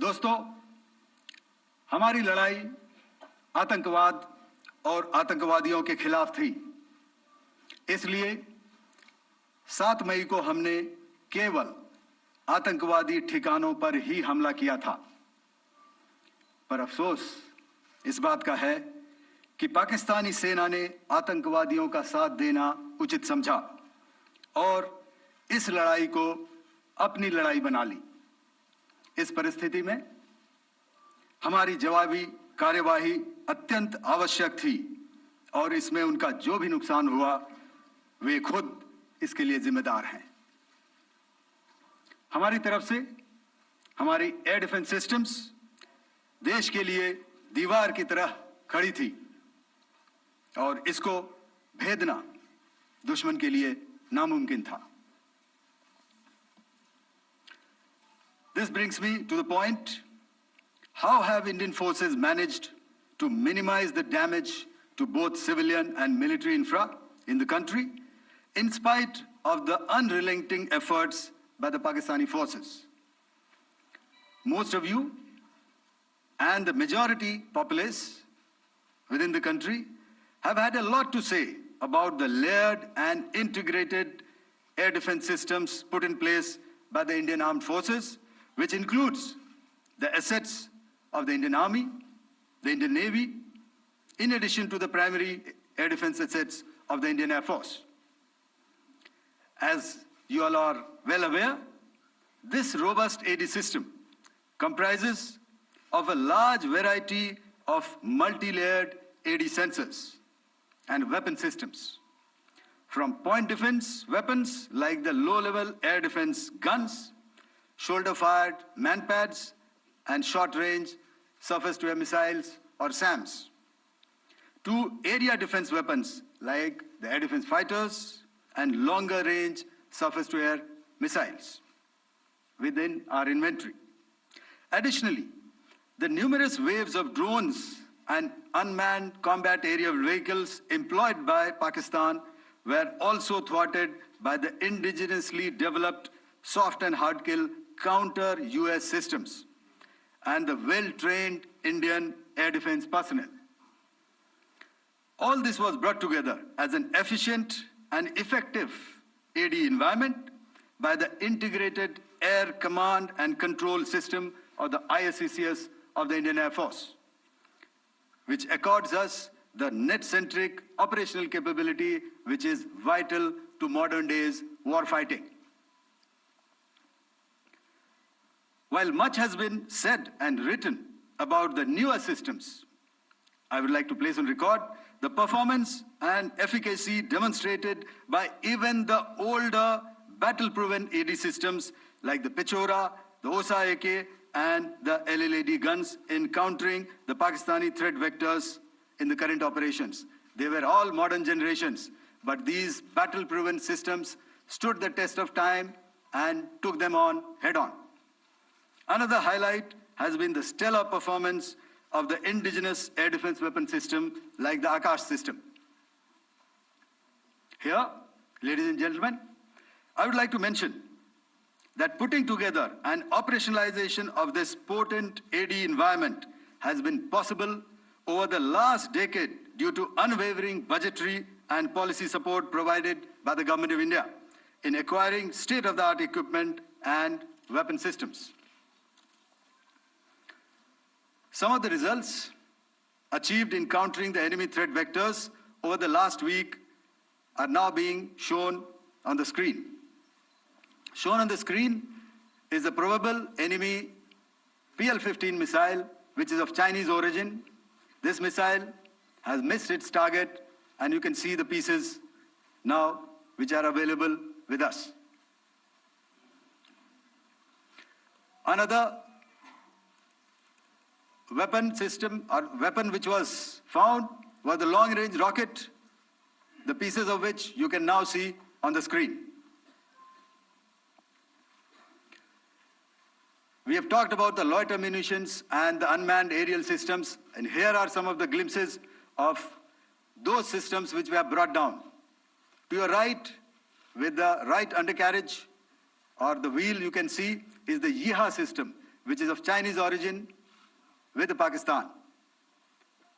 दोस्तों, हमारी लड़ाई आतंकवाद और आतंकवादियों के खिलाफ थी। इसलिए 7 मई को हमने केवल आतंकवादी ठिकानों पर ही हमला किया था। पर अफसोस इस बात का है कि पाकिस्तानी सेना ने आतंकवादियों का साथ देना उचित समझा और इस लड़ाई को अपनी लड़ाई बना ली। इस परिस्थिति में हमारी जवाबी कार्यवाही अत्यंत आवश्यक थी और इसमें उनका जो भी नुकसान हुआ वे खुद इसके लिए जिम्मेदार हैं। हमारी तरफ से हमारी एयर डिफेंस सिस्टम्स देश के लिए दीवार की तरह खड़ी थी और इसको भेदना दुश्मन के लिए नामुमकिन था। This brings me to the point, how have Indian forces managed to minimize the damage to both civilian and military infra in the country in spite of the unrelenting efforts by the Pakistani forces? Most of you and the majority populace within the country have had a lot to say about the layered and integrated air defense systems put in place by the Indian Armed Forces, which includes the assets of the Indian Army, the Indian Navy, in addition to the primary air defense assets of the Indian Air Force. As you all are well aware, this robust AD system comprises of a large variety of multi-layered AD sensors and weapon systems, from point defense weapons like the low-level air defense guns, shoulder-fired manpads, and short-range surface-to-air missiles or SAMs, to area defense weapons like the air defense fighters and longer-range surface-to-air missiles within our inventory. Additionally, the numerous waves of drones and unmanned combat aerial vehicles employed by Pakistan were also thwarted by the indigenously developed soft and hard kill counter-US systems and the well-trained Indian air defense personnel. All this was brought together as an efficient and effective AD environment by the Integrated Air Command and Control System, or the ISCCS of the Indian Air Force, which accords us the net-centric operational capability which is vital to modern days warfighting. While much has been said and written about the newer systems, I would like to place on record the performance and efficacy demonstrated by even the older battle-proven AD systems like the Pechora, the Osa AK, and the LLAD guns in countering the Pakistani threat vectors in the current operations. They were all modern generations, but these battle-proven systems stood the test of time and took them on head-on. Another highlight has been the stellar performance of the indigenous air defense weapon system like the Akash system. Here, ladies and gentlemen, I would like to mention that putting together an operationalization of this potent AD environment has been possible over the last decade due to unwavering budgetary and policy support provided by the Government of India in acquiring state-of-the-art equipment and weapon systems. Some of the results achieved in countering the enemy threat vectors over the last week are now being shown on the screen. Shown on the screen is a probable enemy PL-15 missile, which is of Chinese origin. This missile has missed its target, and you can see the pieces now which are available with us. Another weapon system or weapon which was found was the long-range rocket, the pieces of which you can now see on the screen. We have talked about the loiter munitions and the unmanned aerial systems, and here are some of the glimpses of those systems which we have brought down. To your right, with the right undercarriage or the wheel, you can see is the YIHA system, which is of Chinese origin, with Pakistan.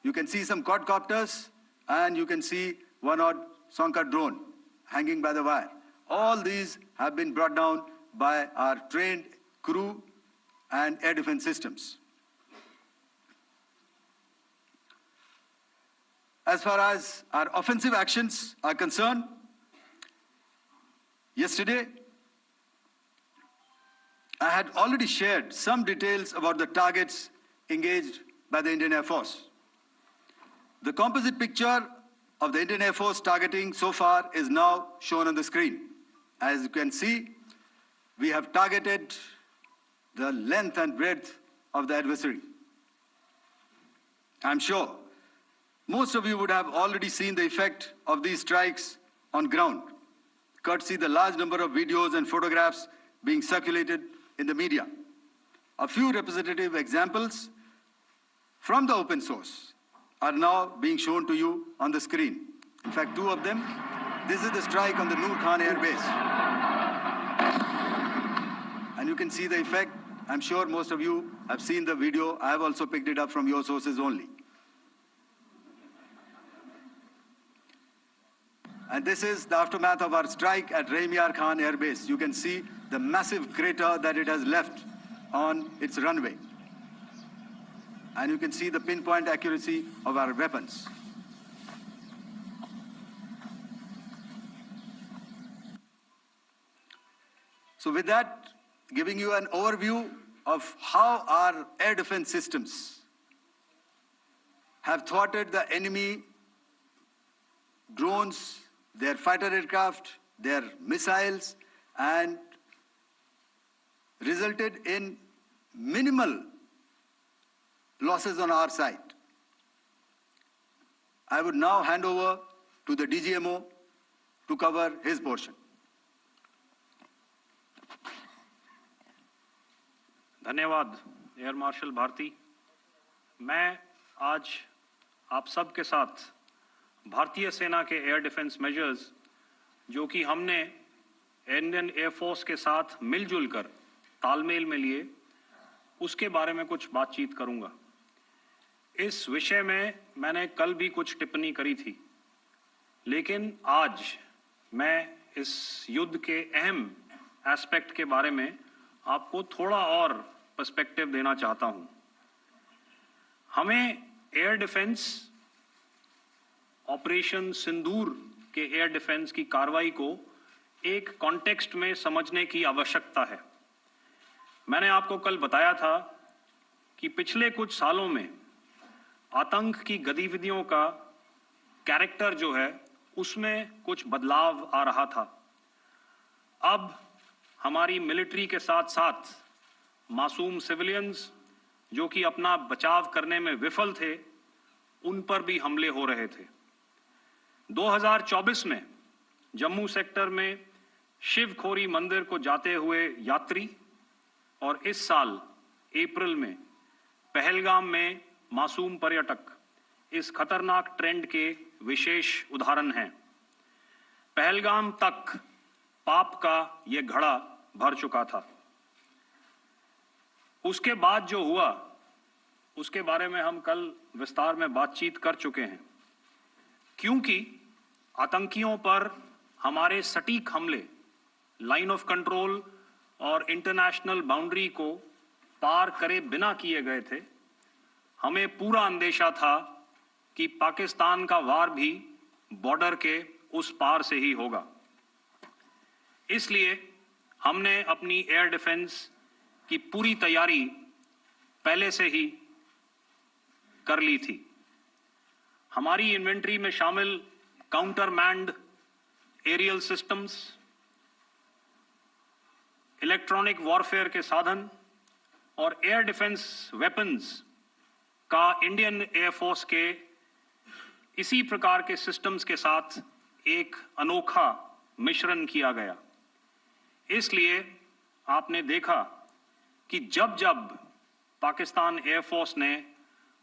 You can see some quadcopters, and you can see one odd Sarkar drone hanging by the wire. All these have been brought down by our trained crew and air defense systems. As far as our offensive actions are concerned, yesterday I had already shared some details about the targets engaged by the Indian Air Force. The composite picture of the Indian Air Force targeting so far is now shown on the screen. As you can see, we have targeted the length and breadth of the adversary. I'm sure most of you would have already seen the effect of these strikes on ground, courtesy the large number of videos and photographs being circulated in the media. A few representative examples from the open source are now being shown to you on the screen. In fact, two of them. This is the strike on the Noor Khan Air Base. And you can see the effect. I'm sure most of you have seen the video. I have also picked it up from your sources only. And this is the aftermath of our strike at Rahimyar Khan Air Base. You can see the massive crater that it has left on its runway. And you can see the pinpoint accuracy of our weapons. So with that, giving you an overview of how our air defense systems have thwarted the enemy drones, their fighter aircraft, their missiles, and resulted in minimal losses on our side. I would now hand over to the DGMO to cover his portion. धन्यवाद air marshal Bharti. मैं आज आप सब के साथ भारतीय सेना के एयर डिफेंस मेजर्स जो कि हमने इंडियन एयर फोर्स के साथ मिलजुल कर तालमेल में लिए, उसके बारे में कुछ बातचीत करूंगा। इस विषय में मैंने कल भी कुछ टिप्पणी करी थी, लेकिन आज मैं इस युद्ध के अहम एस्पेक्ट के बारे में आपको थोड़ा और पर्सपेक्टिव देना चाहता हूं। हमें एयर डिफेंस ऑपरेशन सिंदूर के एयर डिफेंस की कार्रवाई को एक कॉन्टेक्स्ट में समझने की आवश्यकता है। मैंने आपको कल बताया था कि पिछले कुछ सालों में आतंक की गतिविधियों का कैरेक्टर जो है उसमें कुछ बदलाव आ रहा था। अब हमारी मिलिट्री के साथ साथ मासूम सिविलियंस जो कि अपना बचाव करने में विफल थे, उन पर भी हमले हो रहे थे। 2024 में जम्मू सेक्टर में शिवखोरी मंदिर को जाते हुए यात्री और इस साल अप्रैल में पहलगाम में मासूम पर्यटक इस खतरनाक ट्रेंड के विशेष उदाहरण हैं। पहलगाम तक पाप का ये घड़ा भर चुका था। उसके बाद जो हुआ उसके बारे में हम कल विस्तार में बातचीत कर चुके हैं, क्योंकि आतंकियों पर हमारे सटीक हमले लाइन ऑफ कंट्रोल और इंटरनेशनल बाउंड्री को पार करे बिना किए गए थे। हमें पूरा अंदेशा था कि पाकिस्तान का वार भी बॉर्डर के उस पार से ही होगा। इसलिए हमने अपनी एयर डिफेंस की पूरी तैयारी पहले से ही कर ली थी। हमारी इन्वेंट्री में शामिल counter manned aerial systems, electronic warfare के साधन और एयर डिफेंस वेपन्स का इंडियन एयरफोर्स के इसी प्रकार के सिस्टम्स के साथ एक अनोखा मिश्रण किया गया। इसलिए आपने देखा कि जब जब पाकिस्तान एयरफोर्स ने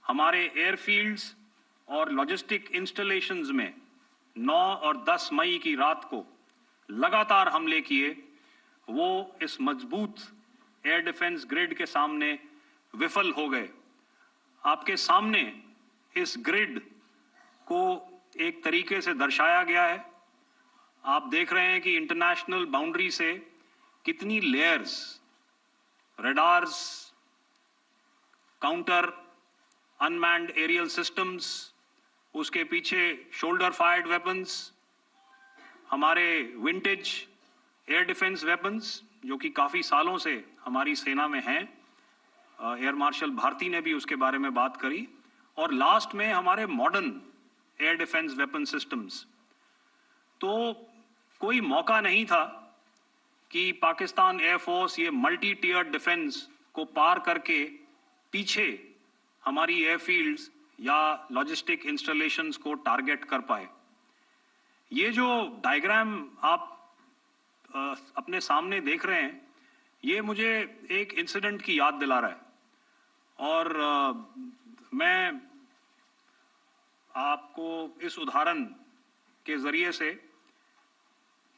हमारे एयरफील्ड्स और लॉजिस्टिक इंस्टॉलेशंस में 9 और 10 मई की रात को लगातार हमले किए, वो इस मजबूत एयर डिफेंस ग्रिड के सामने विफल हो गए। आपके सामने इस ग्रिड को एक तरीके से दर्शाया गया है। आप देख रहे हैं कि इंटरनेशनल बाउंड्री से कितनी layers, radars, counter, unmanned aerial systems, उसके पीछे शोल्डर फायर्ड वेपन्स, हमारे विंटेज एयर डिफेंस वेपन्स जो कि काफ़ी सालों से हमारी सेना में हैं। एयर मार्शल भारती ने भी उसके बारे में बात करी। और लास्ट में हमारे modern air defence weapon systems. तो कोई मौका नहीं था कि पाकिस्तान एयरफोर्स ये मल्टी टियर डिफेंस को पार करके पीछे हमारी एयरफील्ड्स या लॉजिस्टिक इंस्टॉलेशंस को टारगेट कर पाए। ये जो डायग्राम आप अपने सामने देख रहे हैं, ये मुझे एक इंसिडेंट की याद दिला रहा है। और मैं आपको इस उदाहरण के जरिए से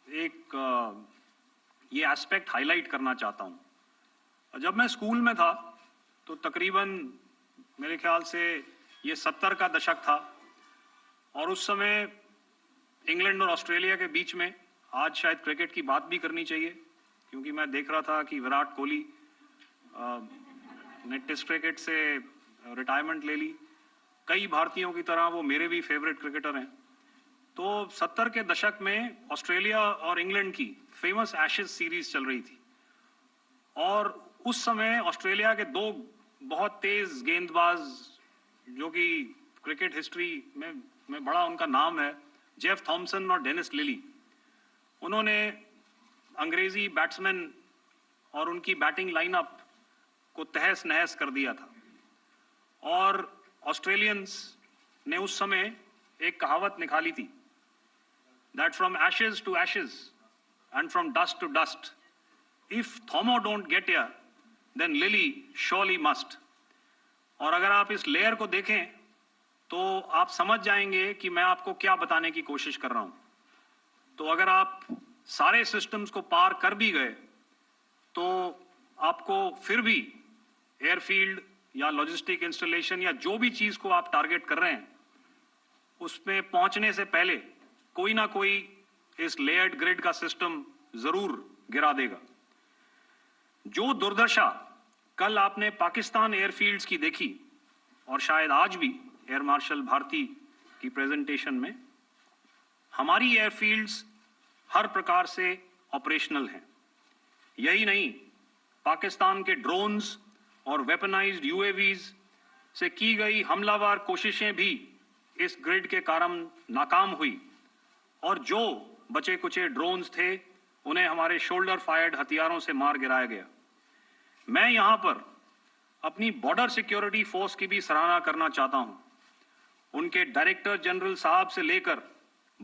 एक ये एस्पेक्ट हाईलाइट करना चाहता हूं। जब मैं स्कूल में था तो तकरीबन मेरे ख्याल से ये 70 का दशक था और उस समय इंग्लैंड और ऑस्ट्रेलिया के बीच में, आज शायद क्रिकेट की बात भी करनी चाहिए क्योंकि मैं देख रहा था कि विराट कोहली ने टेस्ट क्रिकेट से रिटायरमेंट ले ली। कई भारतीयों की तरह वो मेरे भी फेवरेट क्रिकेटर हैं। तो 70 के दशक में ऑस्ट्रेलिया और इंग्लैंड की फेमस एशेज सीरीज चल रही थी और उस समय ऑस्ट्रेलिया के दो बहुत तेज गेंदबाज जो कि क्रिकेट हिस्ट्री में बड़ा उनका नाम है, जेफ थॉमसन और डेनिस लिली, उन्होंने अंग्रेजी बैट्समैन और उनकी बैटिंग लाइनअप को तहस नहस कर दिया था। और ऑस्ट्रेलियंस ने उस समय एक कहावत निकाली थी, that from ashes to ashes and from dust to dust, if Thommo don't get here then Lillee surely must. और अगर आप इस लेयर को देखें तो आप समझ जाएंगे कि मैं आपको क्या बताने की कोशिश कर रहा हूं। तो अगर आप सारे सिस्टम्स को पार कर भी गए तो आपको फिर भी एयरफील्ड या लॉजिस्टिक इंस्टॉलेशन या जो भी चीज को आप टारगेट कर रहे हैं उसमें पहुंचने से पहले कोई ना कोई इस लेयर्ड ग्रिड का सिस्टम जरूर गिरा देगा। जो दुर्दशा कल आपने पाकिस्तान एयरफील्ड्स की देखी और शायद आज भी एयर मार्शल भारती की प्रेजेंटेशन में, हमारी एयरफील्ड्स हर प्रकार से ऑपरेशनल हैं। यही नहीं, पाकिस्तान के ड्रोन्स और वेपनाइज्ड यूएवीज से की गई हमलावर कोशिशें भी इस ग्रिड के कारण नाकाम हुई और जो बचे कुचे ड्रोन्स थे उन्हें हमारे शोल्डर फायर्ड हथियारों से मार गिराया गया। मैं यहां पर अपनी बॉर्डर सिक्योरिटी फोर्स की भी सराहना करना चाहता हूं। उनके डायरेक्टर जनरल साहब से लेकर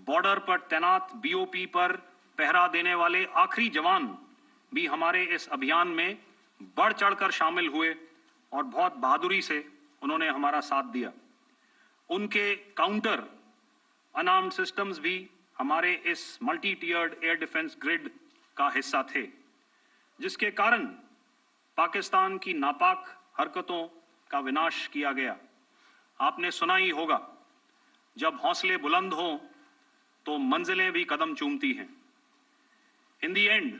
बॉर्डर पर तैनात बीओपी पर पहरा देने वाले आखिरी जवान भी हमारे इस अभियान में बढ़ चढ़कर शामिल हुए और बहुत बहादुरी से उन्होंने हमारा साथ दिया। उनके काउंटर अनार्म्ड सिस्टम्स भी हमारे इस मल्टी टियर्ड एयर डिफेंस ग्रिड का हिस्सा थे, जिसके कारण पाकिस्तान की नापाक हरकतों का विनाश किया गया। आपने सुना ही होगा, जब हौसले बुलंद हों तो मंजिलें भी कदम चूमती हैं। In the end,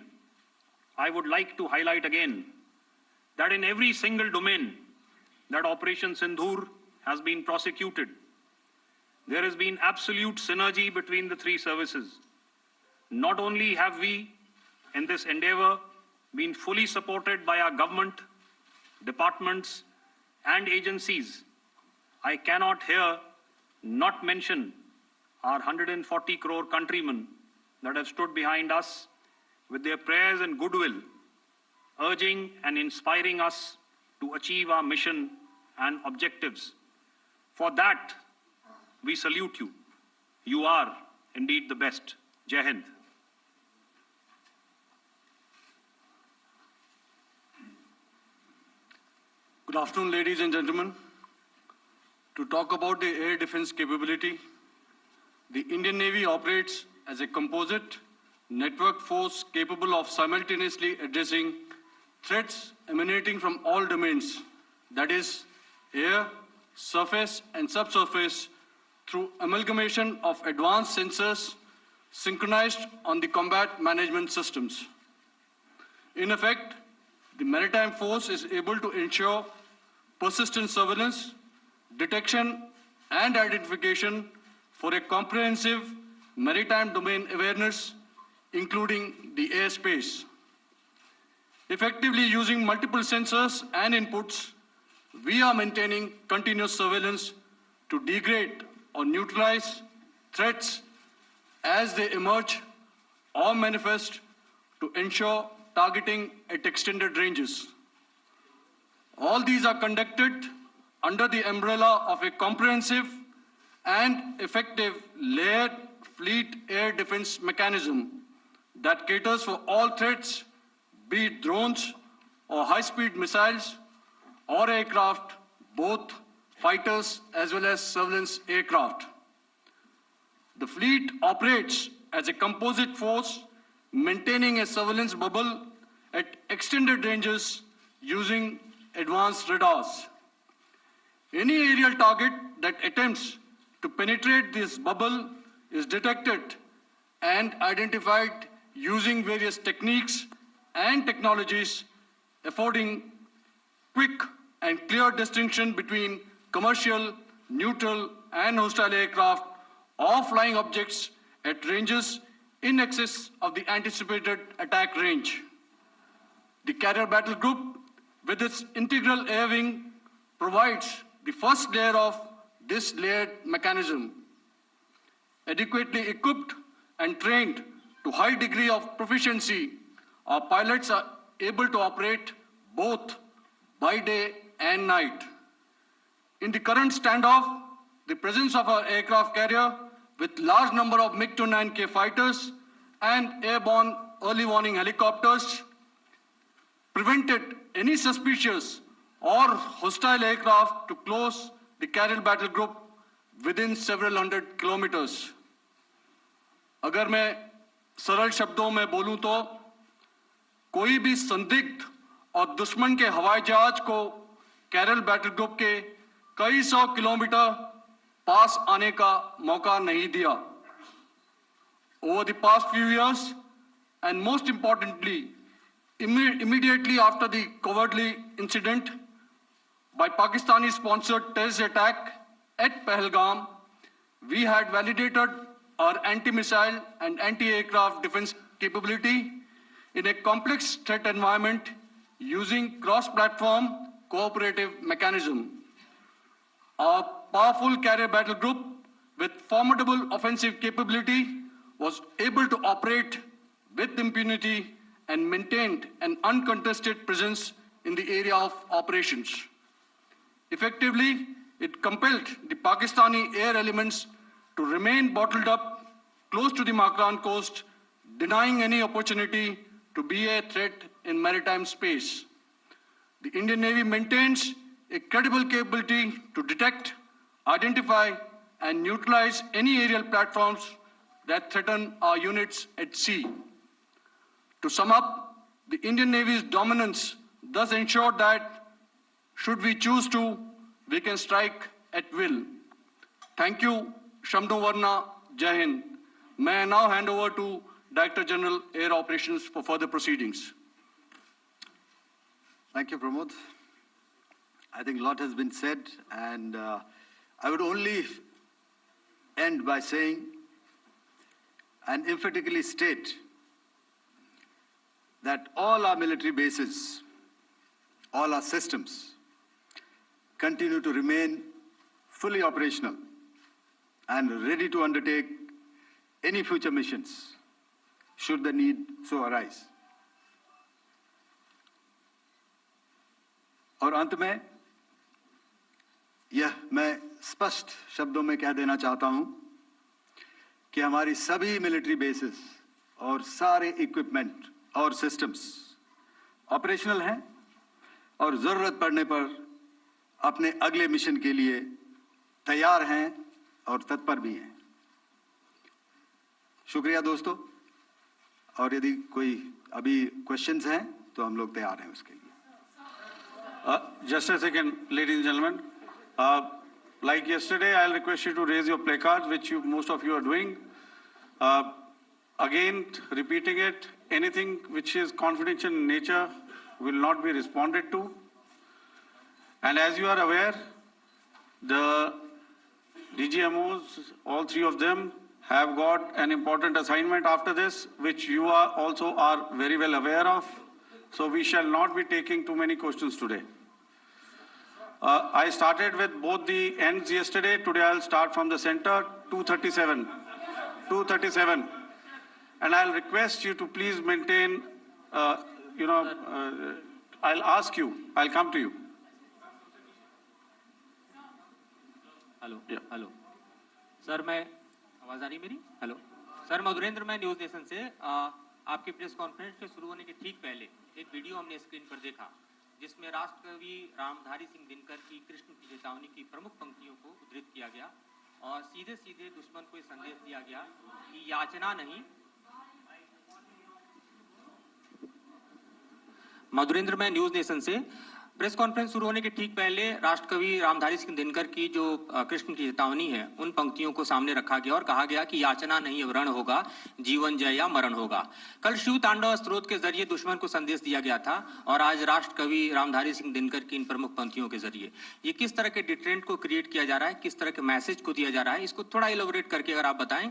I would like to highlight again that in every single domain that Operation Sindoor has been prosecuted, there has been absolute synergy between the three services. Not only have we, in this endeavor, been fully supported by our government, departments, and agencies, I cannot here not mention our 140 crore countrymen that have stood behind us with their prayers and goodwill, urging and inspiring us to achieve our mission and objectives. For that, we salute you. You are indeed the best. Jai Hind. Good afternoon, ladies and gentlemen. To talk about the air defense capability, the Indian Navy operates as a composite network force capable of simultaneously addressing threats emanating from all domains, that is, air, surface, and subsurface, through amalgamation of advanced sensors synchronized on the combat management systems. In effect, the maritime force is able to ensure persistent surveillance, detection, and identification for a comprehensive maritime domain awareness, including the airspace. Effectively using multiple sensors and inputs, we are maintaining continuous surveillance to degrade or neutralize threats as they emerge or manifest, to ensure targeting at extended ranges. All these are conducted under the umbrella of a comprehensive and effective layered fleet air defense mechanism that caters for all threats, be it drones or high-speed missiles or aircraft, both fighters as well as surveillance aircraft. The fleet operates as a composite force, maintaining a surveillance bubble at extended ranges using advanced radars. Any aerial target that attempts to penetrate this bubble is detected and identified using various techniques and technologies, affording quick and clear distinction between commercial, neutral, and hostile aircraft or flying objects at ranges in excess of the anticipated attack range. The Carrier Battle Group, with its integral air wing, provides the first layer of this layered mechanism. Adequately equipped and trained to high degree of proficiency, our pilots are able to operate both by day and night. In the current standoff, the presence of our aircraft carrier with large number of MiG-29K fighters and airborne early warning helicopters prevented any suspicious or hostile aircraft to close the Carrier Battle Group within several hundred kilometers. अगर मैं सरल शब्दों में बोलूं तो कोई भी संदिग्ध और दुश्मन के हवाई जहाज को कैरल बैटल ग्रुप के कई सौ किलोमीटर पास आने का मौका नहीं दिया. Over the past few years, and most importantly, immediately after the cowardly incident by Pakistani-sponsored terrorist attack at Pahalgam, we had validated our anti-missile and anti-aircraft defense capability in a complex threat environment using cross-platform cooperative mechanism. Our powerful carrier battle group with formidable offensive capability was able to operate with impunity and maintained an uncontested presence in the area of operations. Effectively, it compelled the Pakistani air elements to remain bottled up close to the Makran coast, denying any opportunity to be a threat in maritime space. The Indian Navy maintains a credible capability to detect, identify, and neutralize any aerial platforms that threaten our units at sea. To sum up, the Indian Navy's dominance thus ensured that, should we choose to, we can strike at will. Thank you, Shamdo Varna, Jai Hind. May I now hand over to Director General Air Operations for further proceedings. Thank you, Pramod. I think a lot has been said, and I would only end by saying and emphatically state that all our military bases, all our systems continue to remain fully operational and ready to undertake any future missions should the need so arise. और अंत में यह मैं स्पष्ट शब्दों में कह देना चाहता हूं कि हमारी सभी मिलिट्री बेसेस और सारे इक्विपमेंट और सिस्टम्स ऑपरेशनल हैं और जरूरत पड़ने पर अपने अगले मिशन के लिए तैयार हैं और तत्पर भी हैं. शुक्रिया दोस्तों, और यदि कोई अभी क्वेश्चंस हैं तो हम लोग तैयार हैं उसके लिए. Just a second, ladies and gentlemen. Like yesterday, I'll request you to raise your placards, which most of you are doing. Again, repeating it, anything which is confidential in nature will not be responded to. And as you are aware, the DGMOs, all three of them, have got an important assignment after this, which you also are very well aware of. So we shall not be taking too many questions today. I started with both the ends yesterday. Today I'll start from the center, 237. 237. And I'll request you to please maintain, I'll ask you, I'll come to you. Hello hello sir, मैं आवाज आ रही मेरी? Hello sir, Madhurendra, मैं news nation से आपकी press conference के शुरू होने के ठीक पहले एक वीडियो हमने स्क्रीन पर देखा, जिसमें राष्ट्रकवि रामधारी सिंह दिनकर की कृष्ण की चेतावनी की प्रमुख पंक्तियों को उद्धृत किया गया और सीधे सीधे दुश्मन को संदेश दिया गया कि याचना नहीं. मधुरेंद्र, मैं न्यूज नेशन से. प्रेस कॉन्फ्रेंस शुरू होने के ठीक पहले राष्ट्रकवि रामधारी सिंह दिनकर की जो कृष्ण की चेतावनी है, उन पंक्तियों को सामने रखा गया और कहा गया कि याचना नहीं अब रण होगा, जीवन जय या मरण होगा. कल शिव तांडव स्त्रोत के जरिए दुश्मन को संदेश दिया गया था और आज राष्ट्रकवि रामधारी सिंह दिनकर की इन प्रमुख पंक्तियों के जरिए ये किस तरह के डिटरेंट को क्रिएट किया जा रहा है, किस तरह के मैसेज को दिया जा रहा है, इसको थोड़ा इलेबोरेट करके अगर आप बताएं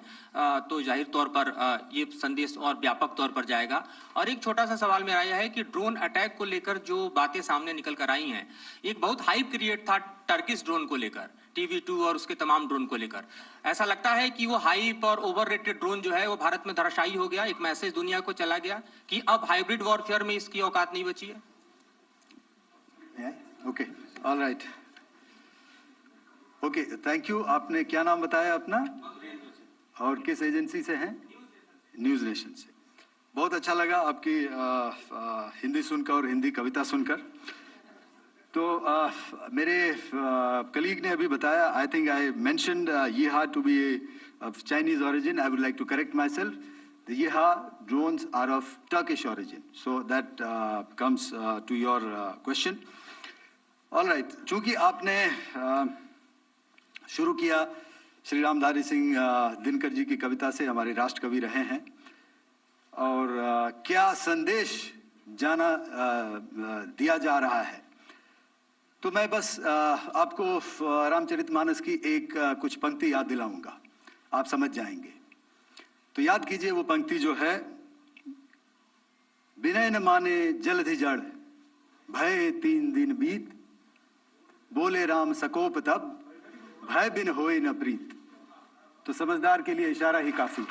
तो जाहिर तौर पर ये संदेश और व्यापक तौर पर जाएगा. और एक छोटा सा सवाल मेरा यह है कि ड्रोन अटैक को लेकर जो बातें सामने निकल कर आई हैं, एक बहुत हाइप क्रिएट था टर्किश ड्रोन को लेकर, TV2 और उसके तमाम ड्रोन को लेकर. ऐसा लगता है कि वो हाइप और ओवररेटेड ड्रोन जो है वो भारत में धराशायी हो गया. एक मैसेज दुनिया को चला गया कि अब हाइब्रिड वॉरफेयर में इसकी औकात नहीं बची है. Okay, alright, okay, thank you. आपने क्या नाम बताया अपना और किस एजेंसी से हैं? न्यूज नेशन से. बहुत अच्छा लगा आपकी हिंदी सुनकर और हिंदी कविता सुनकर. तो मेरे कलीग ने अभी बताया, I think I mentioned Yiha to be of Chinese origin. I would like to correct myself. The Yiha drones are of Turkish origin, so that comes to your question. All right, चूंकि आपने शुरू किया श्री रामधारी सिंह दिनकर जी की कविता से, हमारे राष्ट्रकवि रहे हैं, और क्या संदेश दिया जा रहा है, तो मैं बस आपको रामचरितमानस की एक कुछ पंक्ति याद दिलाऊंगा, आप समझ जाएंगे. तो याद कीजिए वो पंक्ति जो है, विनय न माने जलधि जड़, भय 3 दिन बीत, बोले राम सकोप तब, भय बिन होए न प्रीत. तो समझदार के लिए इशारा ही काफी.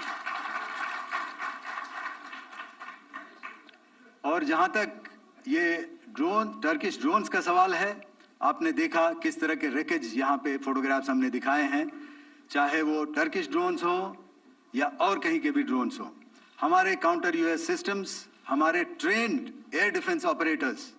और जहां तक ये टर्किश ड्रोन्स का सवाल है, आपने देखा किस तरह के रेकेज यहाँ पे फोटोग्राफ्स हमने दिखाए हैं, चाहे वो टर्किश ड्रोन्स हो या और कहीं के भी ड्रोन्स हो. हमारे काउंटर यूएस सिस्टम्स, हमारे ट्रेन्ड एयर डिफेंस ऑपरेटर्स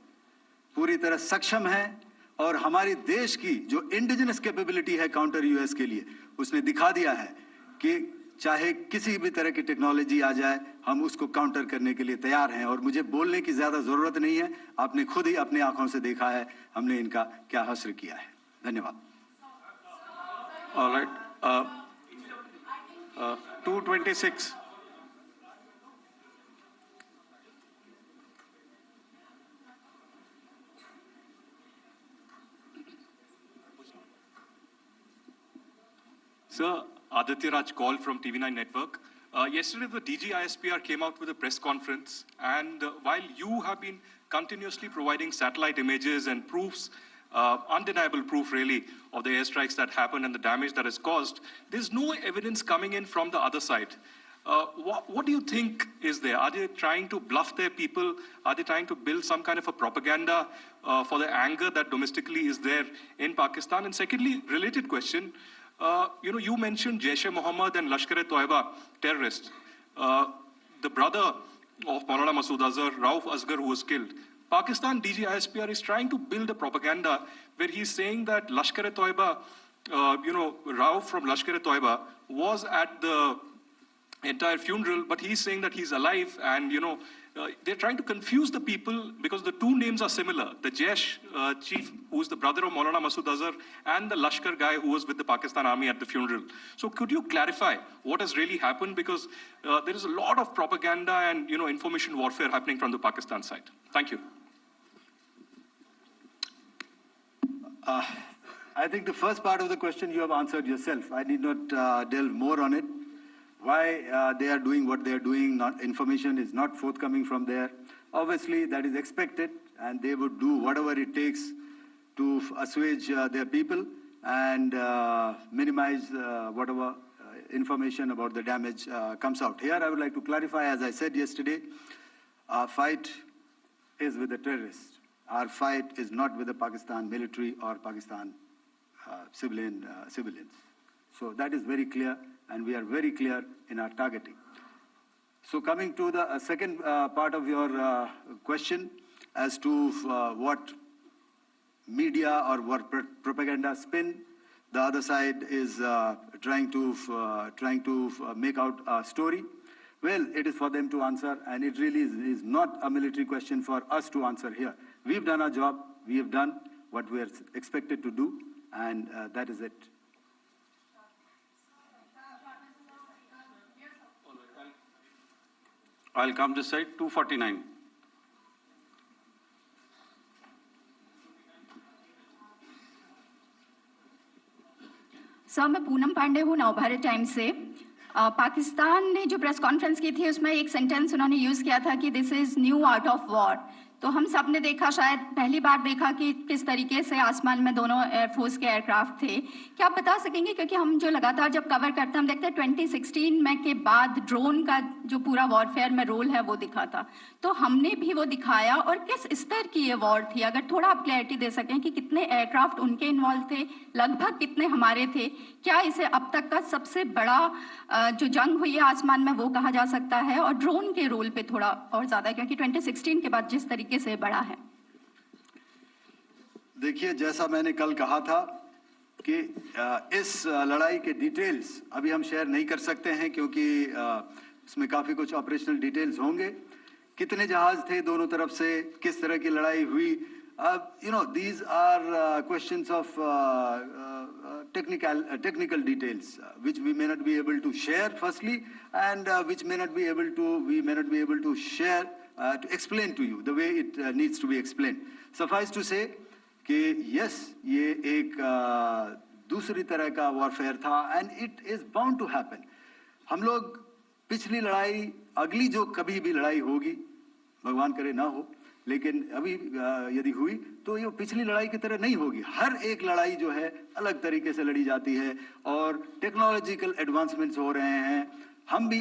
पूरी तरह सक्षम हैं, और हमारी देश की जो इंडिजिनस कैपेबिलिटी है काउंटर यूएस के लिए, उसने दिखा दिया है कि चाहे किसी भी तरह की टेक्नोलॉजी आ जाए, हम उसको काउंटर करने के लिए तैयार हैं. और मुझे बोलने की ज्यादा जरूरत नहीं है, आपने खुद ही अपनी आंखों से देखा है हमने इनका क्या हश्र किया है. धन्यवाद. All right. 226. Sir, Aditya Raj called from TV9 Network. Yesterday, the DG ISPR came out with a press conference, and while you have been continuously providing satellite images and proofs, undeniable proof really, of the airstrikes that happened and the damage that is caused, there's no evidence coming in from the other side. What do you think is there? Are they trying to bluff their people? Are they trying to build some kind of a propaganda for the anger that domestically is there in Pakistan? And secondly, related question, you mentioned Jaish-e-Mohammed and Lashkar-e-Toiba terrorists. The brother of Maulana Masood Azhar, Rauf Asghar, who was killed. Pakistan DG ISPR is trying to build a propaganda where he's saying that Lashkar-e-Toiba, Rauf from Lashkar-e-Toiba was at the entire funeral, but he's saying that he's alive and, they're trying to confuse the people because the two names are similar. The Jaish chief, who is the brother of Maulana Masood Azhar, and the Lashkar guy who was with the Pakistan army at the funeral. So could you clarify what has really happened? Because there is a lot of propaganda and information warfare happening from the Pakistan side. Thank you. I think the first part of the question you have answered yourself. I need not delve more on it. Why they are doing what they are doing, information is not forthcoming from there. Obviously, that is expected, and they would do whatever it takes to assuage their people and minimize whatever information about the damage comes out. Here, I would like to clarify, as I said yesterday, our fight is with the terrorists. Our fight is not with the Pakistan military or Pakistan civilians. So that is very clear, and we are very clear in our targeting. So coming to the second part of your question as to what media or what propaganda spin the other side is trying to make out a story. Well, it is for them to answer, and it really is not a military question for us to answer here. We've done our job. We have done what we are expected to do, and that is it. I'll come this side, 249. Sir, मैं पूनम पांडे हूँ Navbharat times से। पाकिस्तान ने जो press conference की थी उसमें एक sentence उन्होंने यूज़ किया था कि this is new art of war. तो हम सब ने देखा, शायद पहली बार देखा कि किस तरीके से आसमान में दोनों एयरफोर्स के एयरक्राफ्ट थे। क्या आप बता सकेंगे, क्योंकि हम जो लगातार जब कवर करते हैं हम देखते हैं 2016 में के बाद ड्रोन का जो पूरा वॉरफेयर में रोल है वो दिखा था, तो हमने भी वो दिखाया, और किस स्तर की ये वॉर थी? अगर थोड़ा आप क्लैरिटी दे सकें कि कितने एयरक्राफ्ट उनके इन्वॉल्व थे, लगभग कितने हमारे थे, क्या इसे अब तक का सबसे बड़ा जो जंग हुई है आसमान में वो कहा जा सकता है? और ड्रोन के रोल पे थोड़ा और ज़्यादा, क्योंकि 2016 के बाद जिस तरीके से बड़ा है। देखिए, जैसा मैंने कल कहा था कि इस लड़ाई के डिटेल्स अभी हम शेयर नहीं कर सकते हैं, क्योंकि इसमें काफ़ी कुछ ऑपरेशनल डिटेल्स होंगे। कितने जहाज थे दोनों तरफ से, किस तरह की लड़ाई हुई, these are questions of technical details which we may not be able to share firstly, and which we may not be able to share to explain to you the way it needs to be explained. Suffice to say कि yes, ये एक दूसरी तरह का warfare था, and it is bound to happen. हम लोग पिछली लड़ाई, अगली जो कभी भी लड़ाई होगी, भगवान करे ना हो, लेकिन अभी यदि हुई तो ये पिछली लड़ाई की तरह नहीं होगी। हर एक लड़ाई जो है अलग तरीके से लड़ी जाती है, और टेक्नोलॉजिकल एडवांसमेंट्स हो रहे हैं। हम भी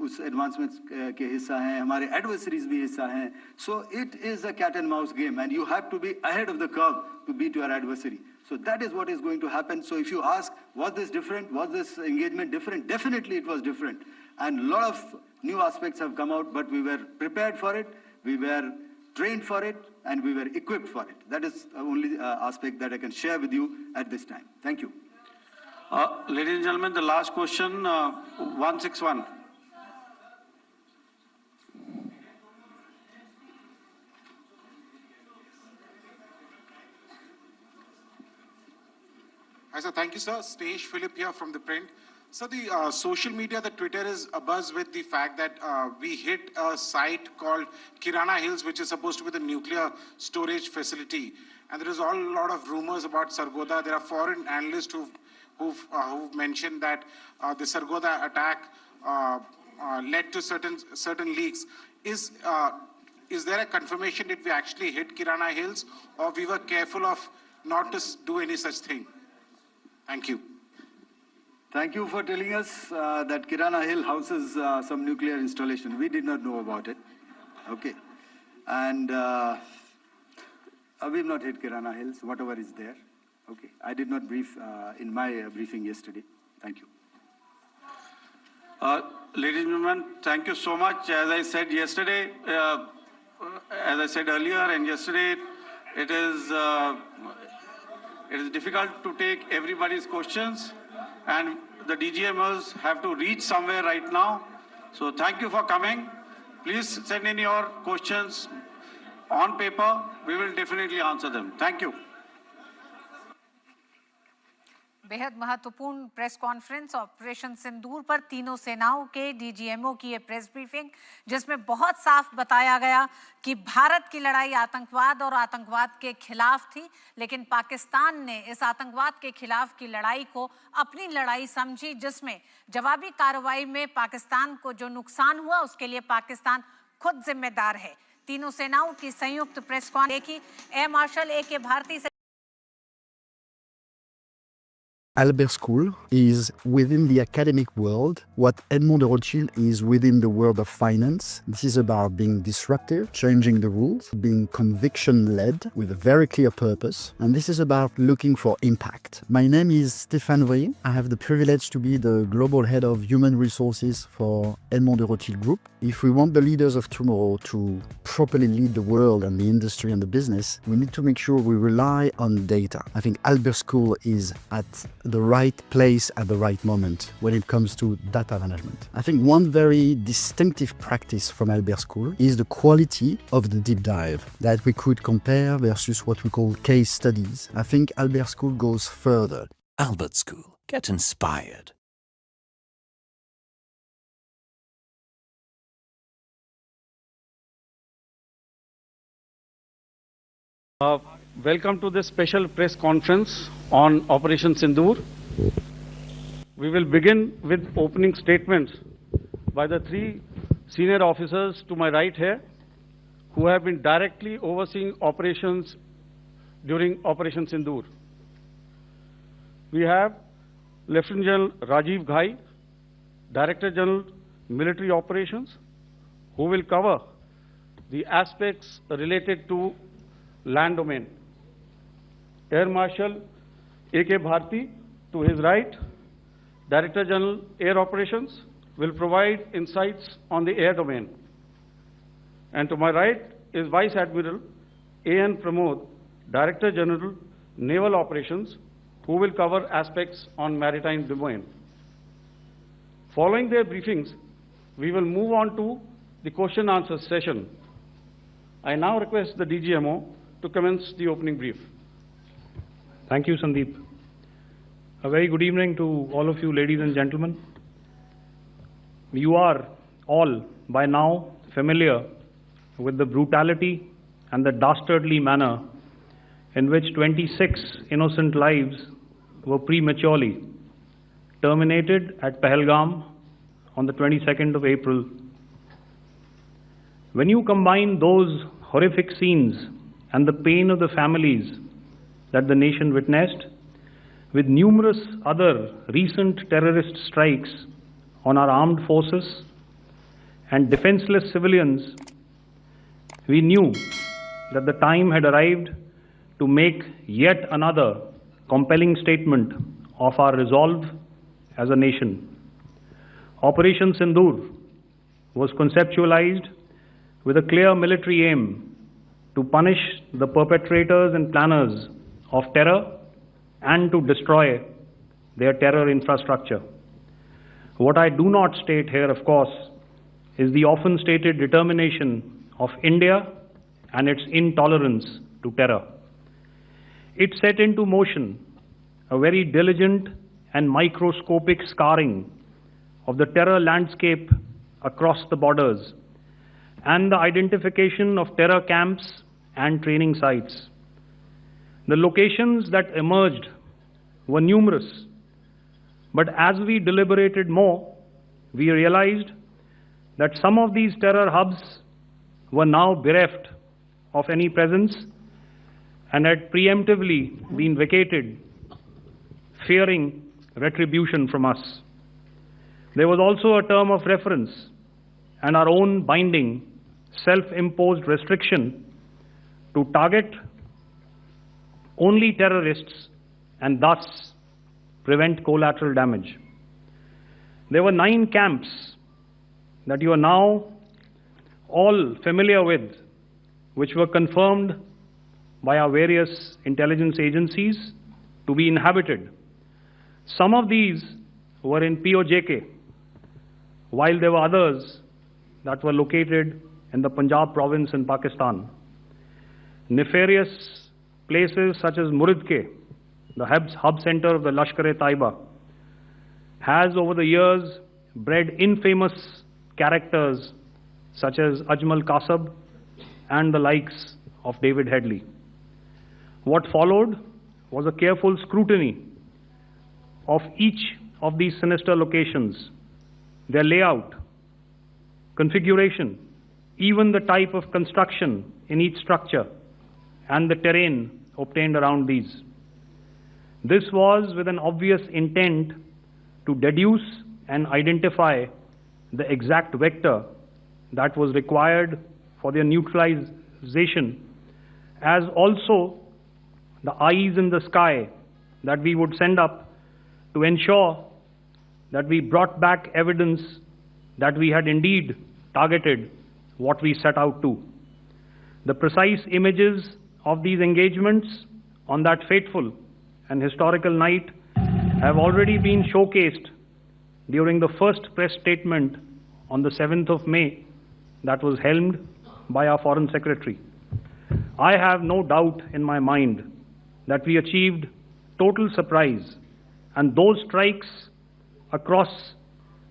उस एडवांसमेंट्स के हिस्सा हैं, हमारे एडवर्सरीज भी हिस्सा हैं। So it is a cat and mouse game, and you have to be ahead of the curve to beat your adversary. So that is what is going to happen. So if you ask, was this different? Was this engagement different? Definitely it was different. And a lot of new aspects have come out, but we were prepared for it, we were trained for it, and we were equipped for it. That is the only aspect that I can share with you at this time. Thank you. Ladies and gentlemen, the last question, 161. Hi, sir. Thank you, sir. Stesh Philip here from the print. So the social media, the Twitter is abuzz with the fact that we hit a site called Kirana Hills, which is supposed to be the nuclear storage facility. And there is a lot of rumors about Sargodha. There are foreign analysts who've mentioned that the Sargodha attack led to certain leaks. Is there a confirmation that we actually hit Kirana Hills, or we were careful of not to do any such thing? Thank you. Thank you for telling us that Kirana Hill houses some nuclear installation. We did not know about it. Okay. And we've not hit Kirana Hills, whatever is there. Okay. I did not brief in my briefing yesterday. Thank you. Ladies and gentlemen, thank you so much. As I said yesterday, as I said earlier and yesterday, it is difficult to take everybody's questions, and the DGMers have to reach somewhere right now. So thank you for coming. Please send in your questions on paper. We will definitely answer them. Thank you. बेहद महत्वपूर्ण press conference operation सिंदूर पर तीनों सेनाओं के DGMO की ये press briefing, जिसमें बहुत साफ बताया गया कि भारत की लड़ाई आतंकवाद और आतंकवाद के खिलाफ थी, लेकिन पाकिस्तान ने इस आतंकवाद के खिलाफ की लड़ाई को अपनी लड़ाई समझी, जिसमें जवाबी कार्रवाई में पाकिस्तान को जो नुकसान हुआ उसके लिए पाकिस्तान खुद जिम्मेदार है। तीनों सेनाओं की संयुक्त प्रेस कॉन्फ्रेंस देखी एयर मार्शल ए.के. भारती से Albert School is within the academic world what Edmond de Rothschild is within the world of finance. This is about being disruptive, changing the rules, being conviction-led with a very clear purpose. And this is about looking for impact. My name is Stéphane Voyer. I have the privilege to be the global head of human resources for Edmond de Rothschild Group. If we want the leaders of tomorrow to properly lead the world and the industry and the business, we need to make sure we rely on data. I think Albert School is at the right place at the right moment when it comes to data management. I think one very distinctive practice from Albert School is the quality of the deep dive that we could compare versus what we call case studies. I think Albert School goes further. Albert School. Get inspired. Welcome to this special press conference on Operation Sindoor. We will begin with opening statements by the three senior officers to my right here, who have been directly overseeing operations during Operation Sindoor. We have Lieutenant General Rajiv Ghai, Director General Military Operations, who will cover the aspects related to land domain. Air Marshal A.K. Bharti, to his right, Director General Air Operations, will provide insights on the air domain. And to my right is Vice Admiral A.N. Pramod, Director General Naval Operations, who will cover aspects on maritime domain. Following their briefings, we will move on to the question answer session. I now request the DGMO to commence the opening brief. Thank you, Sandeep. A very good evening to all of you, ladies and gentlemen. You are all by now familiar with the brutality and the dastardly manner in which 26 innocent lives were prematurely terminated at Pahalgam on the 22nd of April. When you combine those horrific scenes and the pain of the families that the nation witnessed with numerous other recent terrorist strikes on our armed forces and defenseless civilians, we knew that the time had arrived to make yet another compelling statement of our resolve as a nation. Operation Sindoor was conceptualized with a clear military aim to punish the perpetrators and planners of terror and to destroy their terror infrastructure. What I do not state here, of course, is the often stated determination of India and its intolerance to terror. It set into motion a very diligent and microscopic scarring of the terror landscape across the borders and the identification of terror camps and training sites. The locations that emerged were numerous, but as we deliberated more, we realized that some of these terror hubs were now bereft of any presence and had preemptively been vacated, fearing retribution from us. There was also a term of reference and our own binding, self-imposed restriction to target only terrorists and thus prevent collateral damage. There were 9 camps that you are now all familiar with, which were confirmed by our various intelligence agencies to be inhabited. Some of these were in POJK, while there were others that were located in the Punjab province in Pakistan. Nefarious places such as Muridke, the hub center of the Lashkar-e-Taiba, has over the years bred infamous characters such as Ajmal Kasab and the likes of David Headley. What followed was a careful scrutiny of each of these sinister locations, their layout, configuration, even the type of construction in each structure, and the terrain obtained around these. This was with an obvious intent to deduce and identify the exact vector that was required for their neutralization, as also the eyes in the sky that we would send up to ensure that we brought back evidence that we had indeed targeted what we set out to. The precise images of these engagements on that fateful and historical night have already been showcased during the first press statement on the 7th of May that was helmed by our Foreign Secretary. I have no doubt in my mind that we achieved total surprise, and those strikes across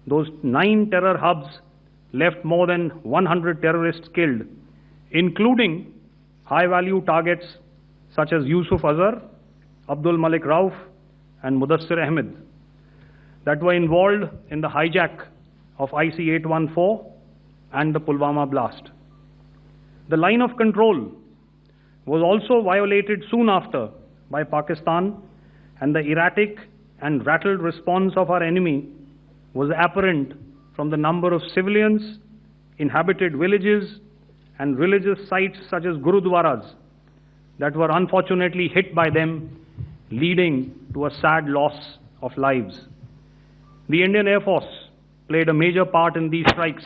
those 9 terror hubs left more than 100 terrorists killed, including high-value targets such as Yusuf Azhar, Abdul Malik Rauf, and Mudassir Ahmed that were involved in the hijack of IC-814 and the Pulwama blast. The line of control was also violated soon after by Pakistan, and the erratic and rattled response of our enemy was apparent from the number of civilians, inhabited villages, and religious sites such as Gurudwaras that were unfortunately hit by them, leading to a sad loss of lives. The Indian Air Force played a major part in these strikes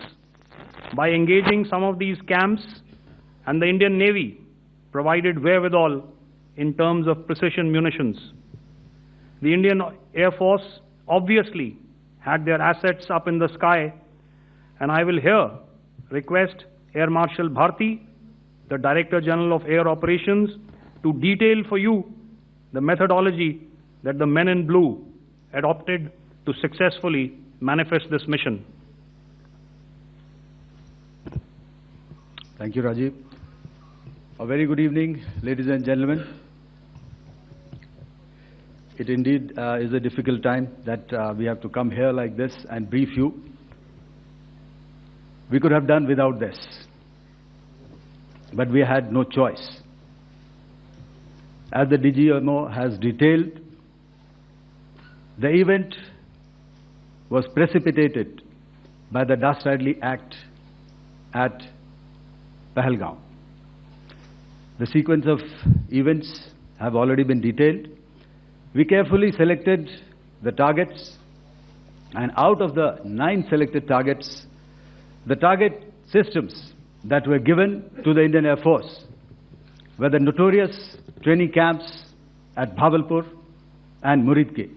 by engaging some of these camps, and the Indian Navy provided wherewithal in terms of precision munitions. The Indian Air Force obviously had their assets up in the sky, and I will here request Air Marshal Bharti, the Director General of Air Operations, to detail for you the methodology that the men in blue adopted to successfully manifest this mission. Thank you, Rajiv. A very good evening, ladies and gentlemen. It indeed is a difficult time that we have to come here like this and brief you. We could have done without this, but we had no choice. As the DGMO has detailed, the event was precipitated by the dastardly act at Pahalgaon. The sequence of events have already been detailed. We carefully selected the targets, and out of the 9 selected targets, the target systems that were given to the Indian Air Force were the notorious training camps at Bhavalpur and Muridke,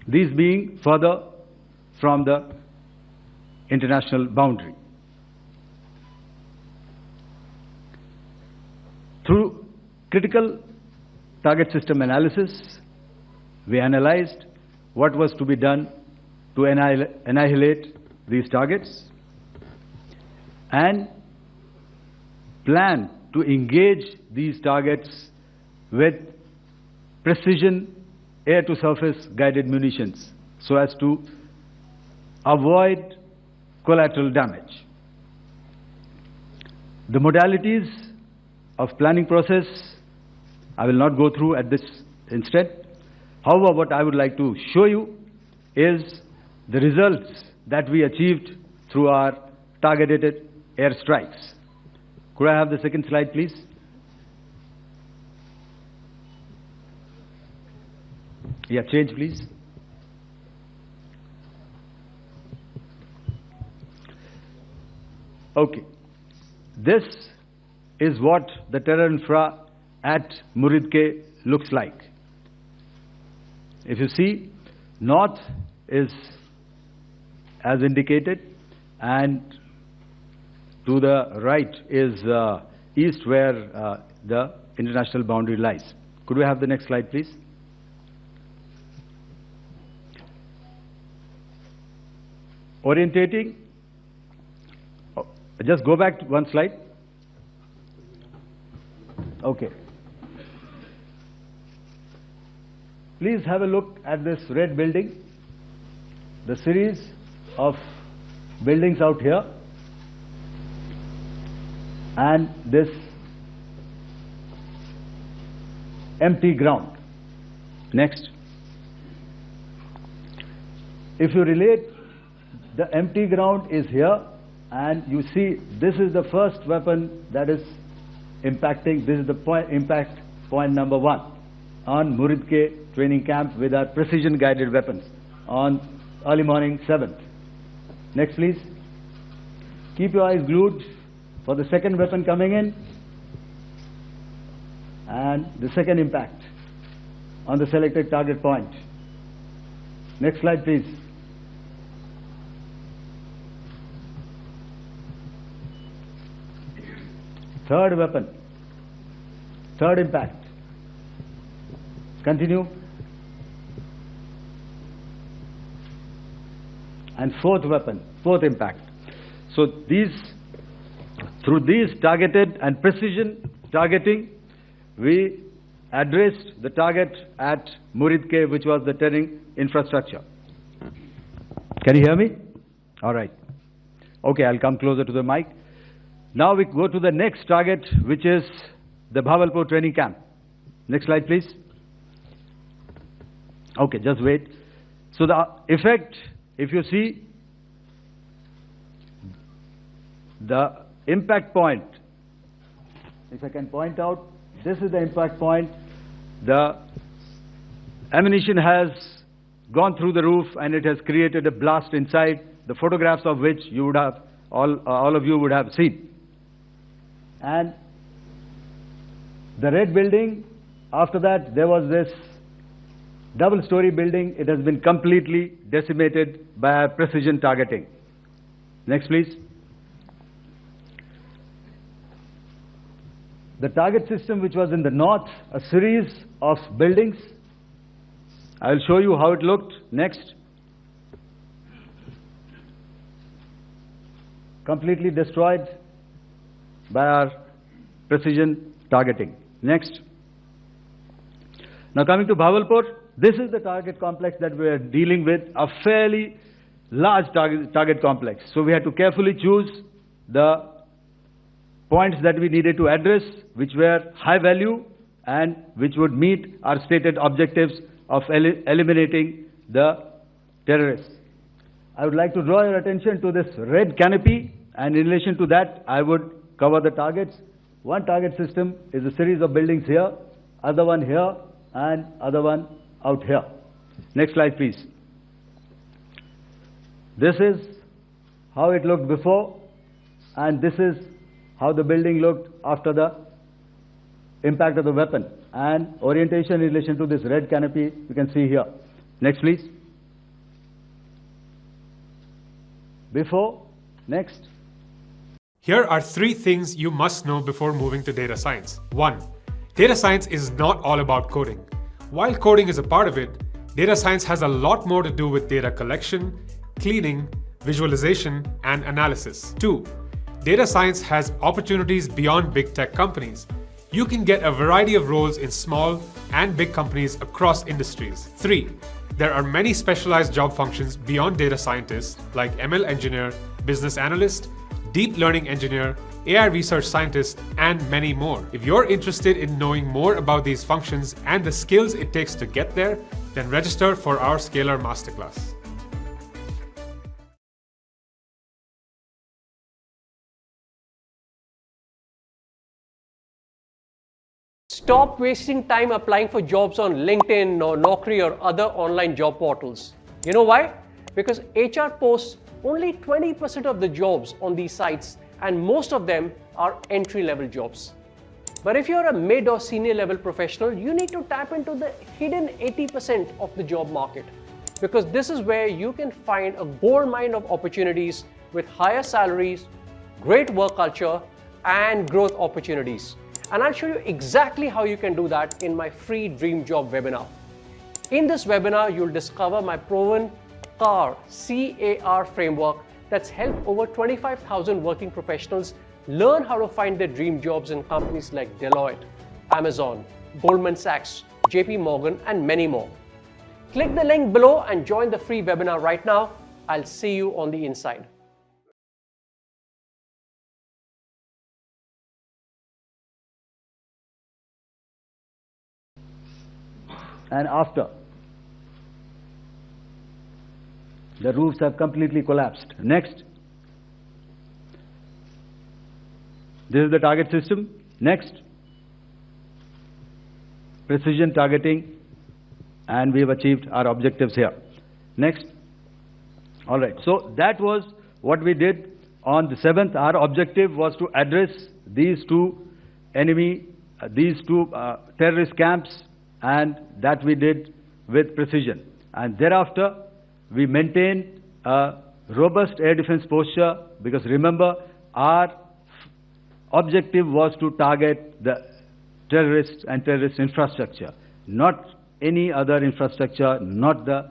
these being further from the international boundary. Through critical target system analysis, we analyzed what was to be done to annihilate these targets and plan to engage these targets with precision air-to-surface guided munitions so as to avoid collateral damage. The modalities of planning process I will not go through at this instant. However, what I would like to show you is the results that we achieved through our targeted airstrikes. Could I have the second slide, please? Yeah, change, please. Okay. This is what the terror infra at Muridke looks like. If you see, north is as indicated, and To the right is east, where the international boundary lies. Could we have the next slide, please? Orientating. Oh, just go back to one slide. Okay. Please have a look at this red building. The series of buildings out here, and this empty ground. Next. If you relate, the empty ground is here, and you see this is the first weapon that is impacting. This is the impact point number 1 on Muridke training camp with our precision guided weapons on early morning 7th. Next, please. Keep your eyes glued for the second weapon coming in and the second impact on the selected target point. Next slide, please. Third weapon, third impact. Continue. And fourth weapon, fourth impact. So through these targeted and precision targeting, we addressed the target at Muridke, which was the training infrastructure. Can you hear me? All right. Okay, I'll come closer to the mic. Now we go to the next target, which is the Bhavalpur training camp. Next slide, please. Okay, just wait. So the effect, if you see, the impact point, if I can point out, this is the impact point. The ammunition has gone through the roof and it has created a blast inside, the photographs of which you would have, all of you would have seen. And the red building, after that there was this double-story building. It has been completely decimated by precision targeting. Next, please. The target system, which was in the north, a series of buildings. I will show you how it looked. Next. Completely destroyed by our precision targeting. Next. Now coming to Bhavalpur, this is the target complex that we are dealing with, a fairly large target complex. So we had to carefully choose the points that we needed to address, which were high value and which would meet our stated objectives of eliminating the terrorists. I would like to draw your attention to this red canopy, and in relation to that, I would cover the targets. One target system is a series of buildings here, other one here, and other one out here. Next slide, please. This is how it looked before, and this is how the building looked after the impact of the weapon. And orientation in relation to this red canopy, you can see here. Next, please. Before, next. Here are 3 things you must know before moving to data science. 1. Data science is not all about coding. While coding is a part of it, data science has a lot more to do with data collection, cleaning, visualization, and analysis. 2. Data science has opportunities beyond big tech companies. You can get a variety of roles in small and big companies across industries. 3. There are many specialized job functions beyond data scientists like ML engineer, business analyst, deep learning engineer, AI research scientist, and many more. If you're interested in knowing more about these functions and the skills it takes to get there, then register for our Scalar Masterclass. Stop wasting time applying for jobs on LinkedIn or Naukri or other online job portals. You know why? Because HR posts only 20% of the jobs on these sites, and most of them are entry-level jobs. But if you're a mid or senior level professional, you need to tap into the hidden 80% of the job market, because this is where you can find a gold mine of opportunities with higher salaries, great work culture, and growth opportunities. And I'll show you exactly how you can do that in my free Dream Job webinar. In this webinar, you'll discover my proven CAR framework that's helped over 25,000 working professionals learn how to find their dream jobs in companies like Deloitte, Amazon, Goldman Sachs, JP Morgan, and many more. Click the link below and join the free webinar right now. I'll see you on the inside. And after, the roofs have completely collapsed. Next, this is the target system. Next, precision targeting, and we have achieved our objectives here. Next. All right, so that was what we did on the 7th. Our objective was to address these two terrorist camps, and that we did with precision. And thereafter, we maintained a robust air defense posture, because remember, our objective was to target the terrorists and terrorist infrastructure, not any other infrastructure, not the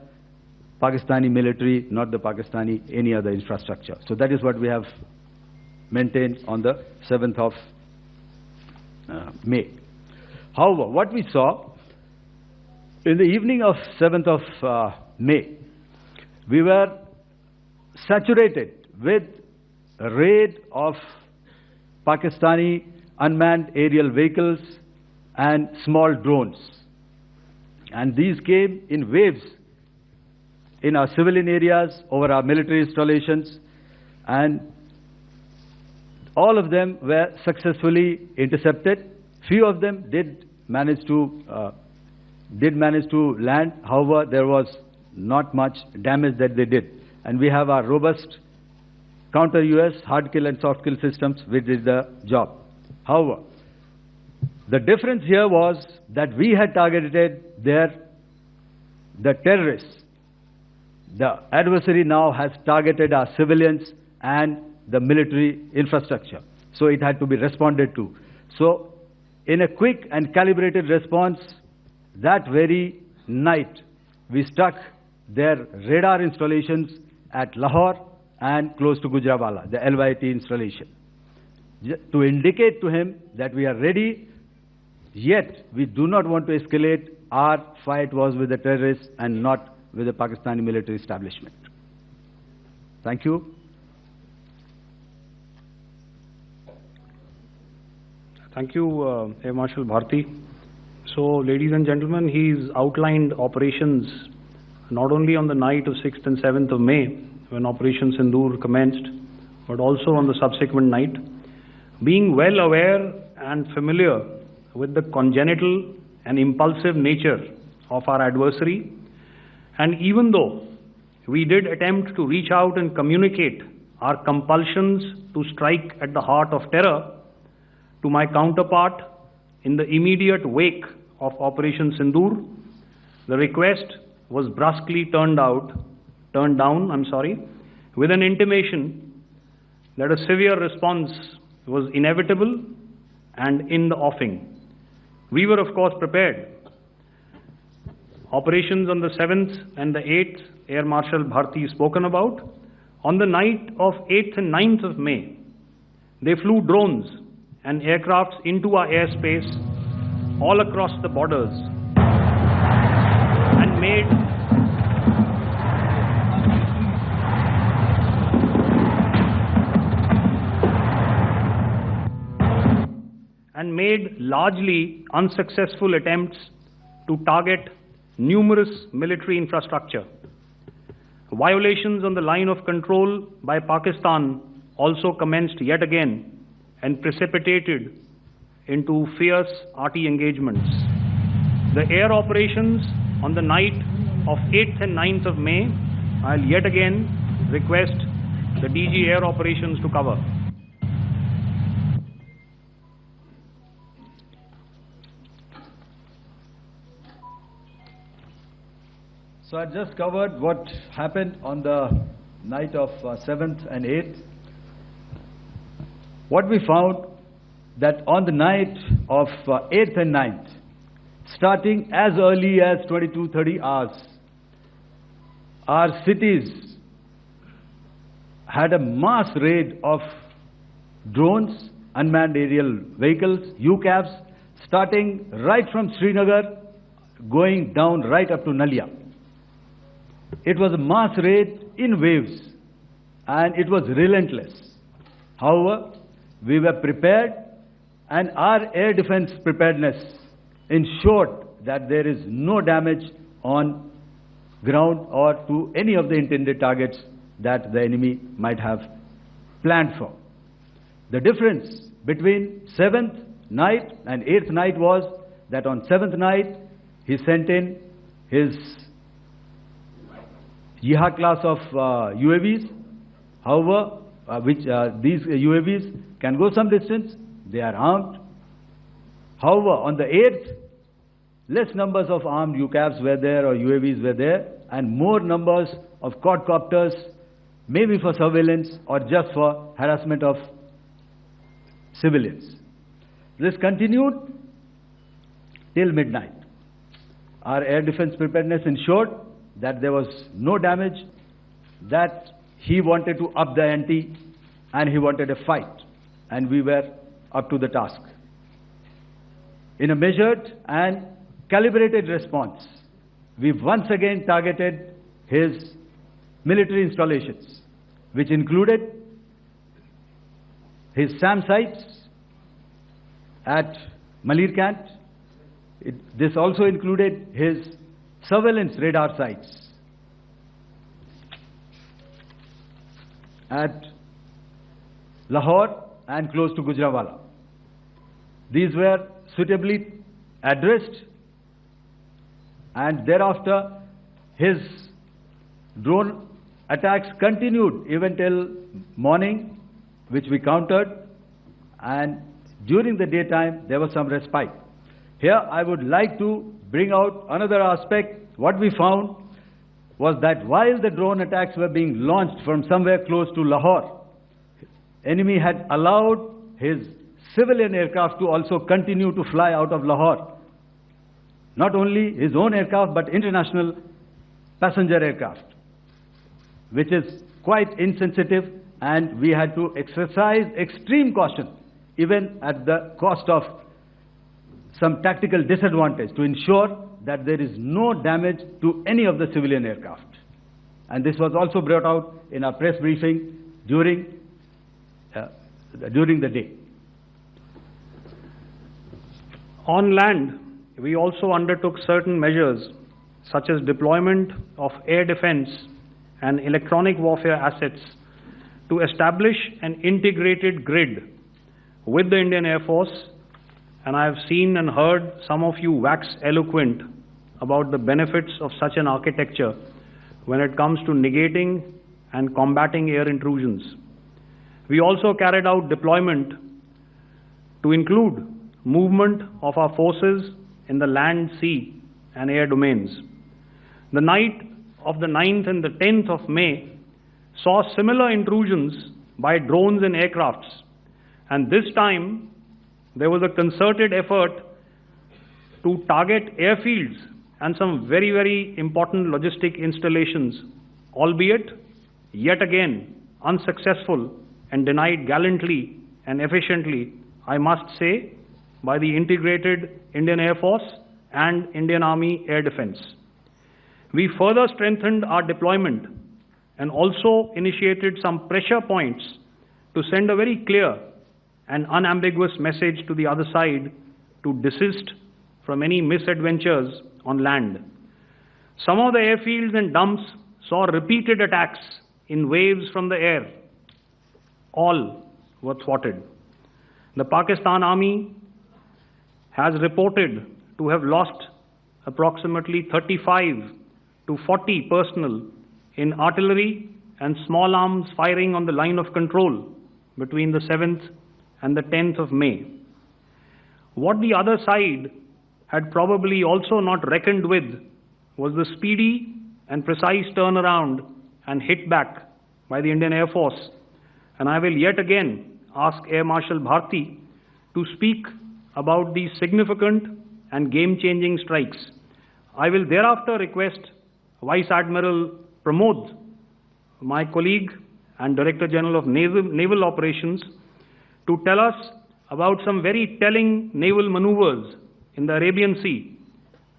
Pakistani military, not the Pakistani any other infrastructure. So that is what we have maintained on the 7th of May. However, what we saw in the evening of 7th of May, we were saturated with a raid of Pakistani unmanned aerial vehicles and small drones. And these came in waves in our civilian areas, over our military installations, and all of them were successfully intercepted. Few of them did manage to land. However, there was not much damage that they did. And we have our robust counter-US hard kill and soft kill systems which did the job. However, the difference here was that we had targeted the terrorists. The adversary now has targeted our civilians and the military infrastructure. So it had to be responded to. So in a quick and calibrated response, that very night, we struck their radar installations at Lahore and close to Gujranwala, the LYT installation, to indicate to him that we are ready, yet we do not want to escalate. Our fight was with the terrorists and not with the Pakistani military establishment. Thank you. Thank you, Air Marshal Bharti. So, ladies and gentlemen, he's outlined operations not only on the night of 6th and 7th of May, when Operation Sindoor commenced, but also on the subsequent night. Being well aware and familiar with the congenital and impulsive nature of our adversary, and even though we did attempt to reach out and communicate our compulsions to strike at the heart of terror to my counterpart in the immediate wake of Operation Sindoor, the request was brusquely turned down, with an intimation that a severe response was inevitable and in the offing. We were, of course, prepared. Operations on the 7th and the 8th, Air Marshal Bharti spoken about. On the night of 8th and 9th of May, they flew drones and aircrafts into our airspace all across the borders and made largely unsuccessful attempts to target numerous military infrastructure. Violations on the line of control by Pakistan also commenced yet again and precipitated into fierce RT engagements. The air operations on the night of 8th and 9th of May, I'll yet again request the DG Air Operations to cover. So I just covered what happened on the night of 7th and 8th. what we found that on the night of 8th and 9th, starting as early as 22:30 hours, our cities had a mass raid of drones, unmanned aerial vehicles, UCAVs, starting right from Srinagar, going down right up to Nalia. It was a mass raid in waves, and it was relentless. However, we were prepared, and our air defense preparedness ensured that there is no damage on ground or to any of the intended targets that the enemy might have planned for. The difference between 7th night and 8th night was that on 7th night, he sent in his Jihad class of UAVs. However, these UAVs can go some distance, they are armed. However, on the 8th, less numbers of armed UCAVs were there or UAVs were there, and more numbers of quadcopters, maybe for surveillance or just for harassment of civilians. This continued till midnight. Our air defense preparedness ensured that there was no damage, that he wanted to up the ante and he wanted a fight, and we were up to the task. In a measured and calibrated response, we once again targeted his military installations, which included his SAM sites at Malirkant. This also included his surveillance radar sites at Lahore and close to Gujranwala. These were suitably addressed, and thereafter his drone attacks continued even till morning, which we countered, and during the daytime there was some respite. Here I would like to bring out another aspect. What we found was that while the drone attacks were being launched from somewhere close to Lahore, enemy had allowed his civilian aircraft to also continue to fly out of Lahore. Not only his own aircraft, but international passenger aircraft, which is quite insensitive, and we had to exercise extreme caution, even at the cost of some tactical disadvantage, to ensure that there is no damage to any of the civilian aircraft. And this was also brought out in our press briefing during the day. On land, we also undertook certain measures such as deployment of air defense and electronic warfare assets to establish an integrated grid with the Indian Air Force, and I have seen and heard some of you wax eloquent about the benefits of such an architecture when it comes to negating and combating air intrusions. We also carried out deployment to include movement of our forces in the land, sea, and air domains. The night of the 9th and the 10th of May saw similar intrusions by drones and aircrafts, and this time there was a concerted effort to target airfields and some very, very important logistic installations, albeit yet again unsuccessful and denied gallantly and efficiently, I must say, by the integrated Indian Air Force and Indian Army Air Defense. We further strengthened our deployment and also initiated some pressure points to send a very clear and unambiguous message to the other side to desist from any misadventures on land. Some of the airfields and dumps saw repeated attacks in waves from the air. All were thwarted. The Pakistan Army has reported to have lost approximately 35 to 40 personnel in artillery and small arms firing on the line of control between the 7th and the 10th of May. What the other side had probably also not reckoned with was the speedy and precise turnaround and hit back by the Indian Air Force. And I will yet again ask Air Marshal Bharti to speak about these significant and game-changing strikes. I will thereafter request Vice Admiral Pramod, my colleague and Director General of Naval Operations, to tell us about some very telling naval maneuvers in the Arabian Sea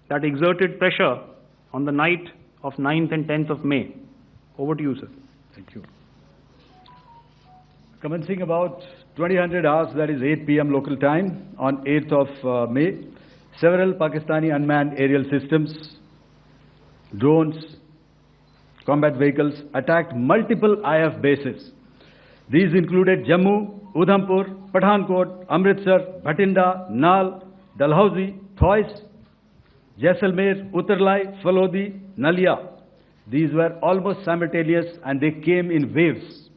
that exerted pressure on the night of 9th and 10th of May. Over to you, sir. Thank you. Commencing about 2000 hours, that is 8 p.m. local time, on 8th of May, several Pakistani unmanned aerial systems, drones, combat vehicles attacked multiple IF bases. These included Jammu, Udhampur, Pathankot, Amritsar, Bhatinda, Nal, Dalhousie, Thois, Jaisalmer, Uttarlai, Falodi, Nalia. These were almost simultaneous and they came in waves.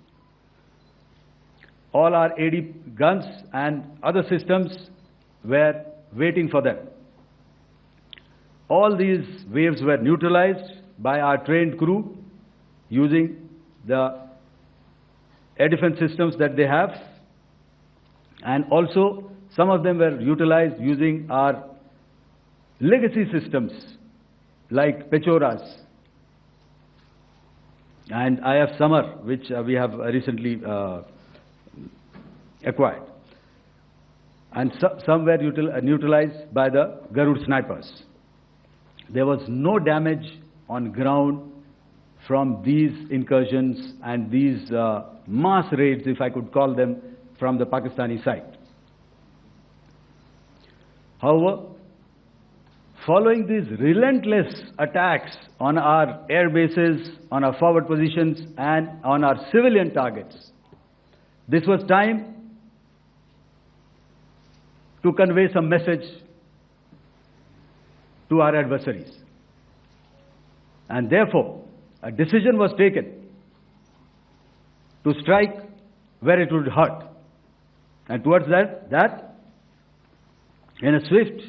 All our AD guns and other systems were waiting for them. All these waves were neutralized by our trained crew using the air defense systems that they have, and also some of them were utilized using our legacy systems like Pechoras and IF Summer, which we have recently acquired. And some were neutralized by the Garud snipers. There was no damage on ground from these incursions and these mass raids, if I could call them, from the Pakistani side. However, following these relentless attacks on our air bases, on our forward positions, and on our civilian targets, this was time to convey some message to our adversaries. And therefore, a decision was taken to strike where it would hurt. And towards that, in a swift,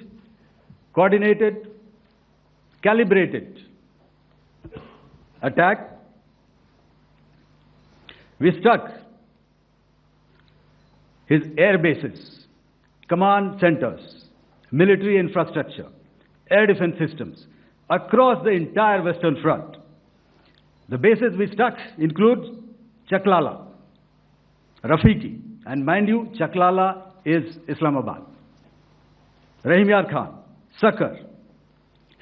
coordinated, calibrated attack, we struck his air bases, command centers, military infrastructure, air defense systems across the entire Western Front. The bases we struck include Chaklala, Rafiki, and mind you, Chaklala is Islamabad, Rahim Yar Khan, Sarkar,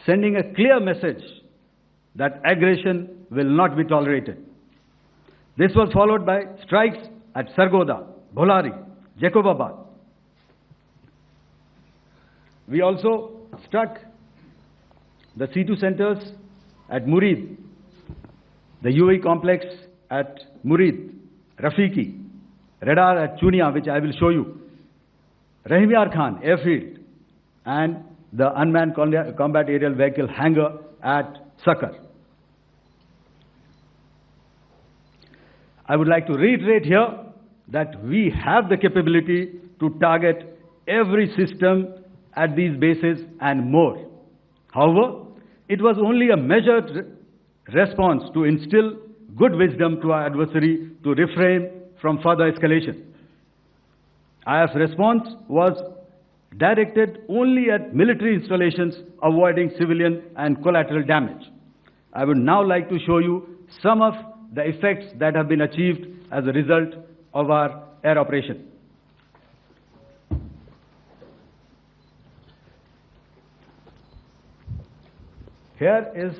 sending a clear message that aggression will not be tolerated. This was followed by strikes at Sargoda, Bholari, Jacobabad. We also struck the C2 centers at Murid, the UAE complex at Murid, Rafiki, radar at Chunia, which I will show you, Rahim Yar Khan airfield, and the unmanned combat aerial vehicle hangar at Sarkar. I would like to reiterate here that we have the capability to target every system at these bases and more. However, it was only a measured response to instill good wisdom to our adversary to refrain from further escalation. IF's response was directed only at military installations, avoiding civilian and collateral damage. I would now like to show you some of the effects that have been achieved as a result of our air operation. Here is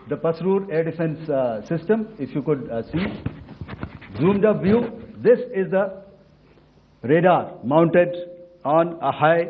the Pasrur air defense system, if you could see. Zoomed up view, this is the radar mounted on a high